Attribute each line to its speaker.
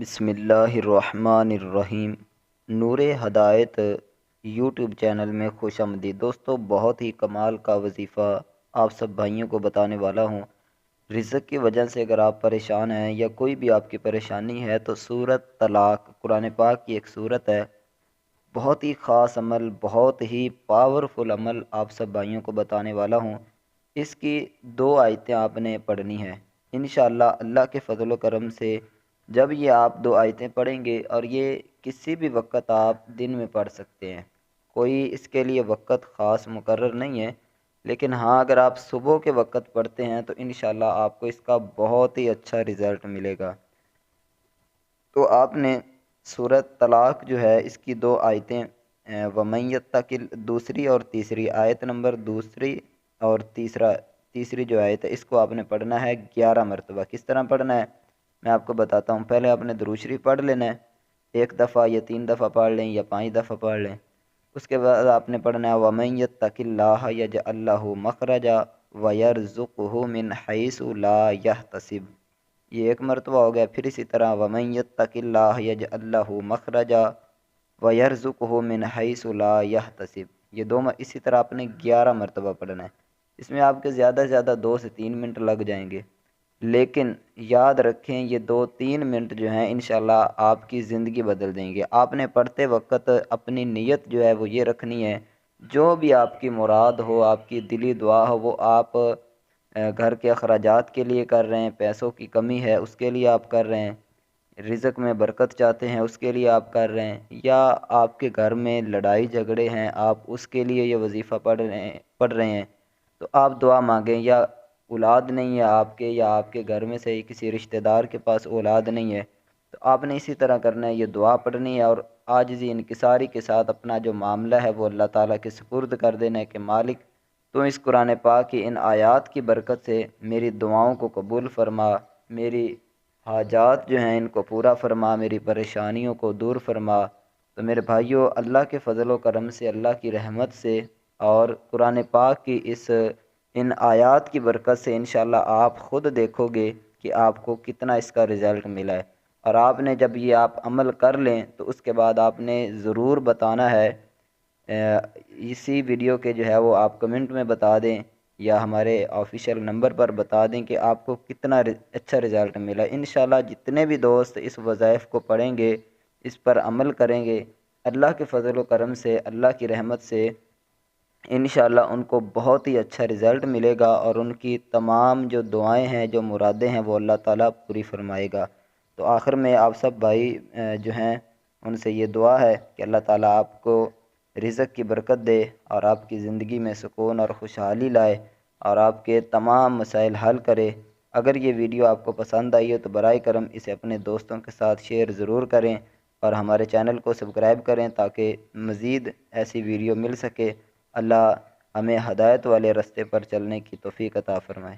Speaker 1: بسم اللہ الرحمن الرحیم۔ نور ہدایت یوٹیوب چینل میں خوش آمدید دوستو، بہت ہی کمال کا وظیفہ آپ سب بھائیوں کو بتانے والا ہوں۔ رزق کی وجہ سے اگر آپ پریشان ہیں یا کوئی بھی آپ کی پریشانی ہے تو سورۃ طلاق قرآن پاک کی ایک سورت ہے، بہت ہی خاص عمل، بہت ہی پاورفل عمل آپ سب بھائیوں کو بتانے والا ہوں۔ اس کی 2 آیتیں آپ نے پڑھنی ہیں انشاءاللہ۔ اللہ کے فضل و کرم سے جب یہ آپ 2 آیتیں پڑھیں گے، اور یہ کسی بھی وقت آپ دن میں پڑھ سکتے ہیں، کوئی اس کے لیے وقت خاص مقرر نہیں ہے، لیکن ہاں اگر آپ صبح کے وقت پڑھتے ہیں تو انشاءاللہ آپ کو اس کا بہت ہی اچھا رزلٹ ملے گا۔ تو آپ نے سورۃ طلاق جو ہے اس کی 2 آیتیں وَمَن يَتَّقِ دوسری اور تیسری آیت نمبر دوسری اور تیسری جو آیت ہے اس کو آپ نے پڑھنا ہے 11 مرتبہ۔ کس طرح پڑھنا ہے میں آپ کو بتاتا ہوں۔ پہلے آپ نے درود شریف پڑھ لینا ہے، 1 دفعہ یا 3 دفعہ پڑھ لیں یا 5 دفعہ پڑھ لیں۔ اس کے بعد آپ نے پڑھنا ہے وَمَن يَتَّقِ اللَّهَ يَجْعَل لَّهُ مَخْرَجًا وَيَرْزُقْهُ مِنْ حَيْثُ لَا يَحْتَسِبُ، یہ 1 مرتبہ ہو گیا۔ پھر اسی طرح وَمَن يَتَّقِ اللَّهَ يَجْعَل لَّهُ مَخْرَجًا وَيَرْزُقْهُ مِنْ حَيْثُ لَا يَحْتَسِبُ، یہ اسی طرح آپ نے 11 مرتبہ پڑھنا ہے۔ اس میں آپ کے زیادہ سے زیادہ 2 سے 3 منٹ لگ جائیں گے، لیکن یاد رکھیں یہ 2-3 منٹ جو ہیں انشاءاللہ آپ کی زندگی بدل دیں گے۔ آپ نے پڑھتے وقت اپنی نیت جو ہے وہ یہ رکھنی ہے، جو بھی آپ کی مراد ہو، آپ کی دلی دعا ہو، وہ آپ گھر کے اخراجات کے لیے کر رہے ہیں، پیسوں کی کمی ہے اس کے لیے آپ کر رہے ہیں، رزق میں برکت چاہتے ہیں اس کے لیے آپ کر رہے ہیں، یا آپ کے گھر میں لڑائی جھگڑے ہیں آپ اس کے لیے یہ وظیفہ پڑھ رہے ہیں، تو آپ دعا مانگیں۔ یا اولاد نہیں ہے آپ کے، یا آپ کے گھر میں سے کسی رشتہ دار کے پاس اولاد نہیں ہے، تو آپ نے اسی طرح کرنا ہے، یہ دعا پڑھنی ہے اور عاجزی انکساری کے ساتھ اپنا جو معاملہ ہے وہ اللہ تعالیٰ کے سپرد کر دینا ہے کہ مالک تو اس قرآن پاک کی ان آیات کی برکت سے میری دعاؤں کو قبول فرما، میری حاجات جو ہیں ان کو پورا فرما، میری پریشانیوں کو دور فرما۔ تو میرے بھائیوں، اللہ کے فضل و کرم سے، اللہ کی رحمت سے اور قرآن پاک کی ان آیات کی برکت سے انشاءاللہ آپ خود دیکھو گے کہ آپ کو کتنا اس کا رزلٹ ملا ہے۔ اور آپ نے جب یہ آپ عمل کر لیں تو اس کے بعد آپ نے ضرور بتانا ہے، اسی ویڈیو کے جو ہے وہ آپ کمنٹ میں بتا دیں یا ہمارے آفیشیل نمبر پر بتا دیں کہ آپ کو کتنا اچھا رزلٹ ملا۔ انشاءاللہ جتنے بھی دوست اس وظائف کو پڑھیں گے، اس پر عمل کریں گے، اللہ کے فضل و کرم سے، اللہ کی رحمت سے انشاءاللہ ان کو بہت ہی اچھا رزلٹ ملے گا، اور ان کی تمام جو دعائیں ہیں، جو مرادیں ہیں، وہ اللہ تعالیٰ پوری فرمائے گا۔ تو آخر میں آپ سب بھائی جو ہیں ان سے یہ دعا ہے کہ اللہ تعالیٰ آپ کو رزق کی برکت دے اور آپ کی زندگی میں سکون اور خوشحالی لائے اور آپ کے تمام مسائل حل کرے۔ اگر یہ ویڈیو آپ کو پسند آئی ہے تو برائے کرم اسے اپنے دوستوں کے ساتھ شیئر ضرور کریں، اور ہمارے چینل کو سبسکرائب کریں تاکہ مزید ایسی ویڈیو مل سکے۔ اللہ ہمیں ہدایت والے راستے پر چلنے کی توفیق عطا فرمائے۔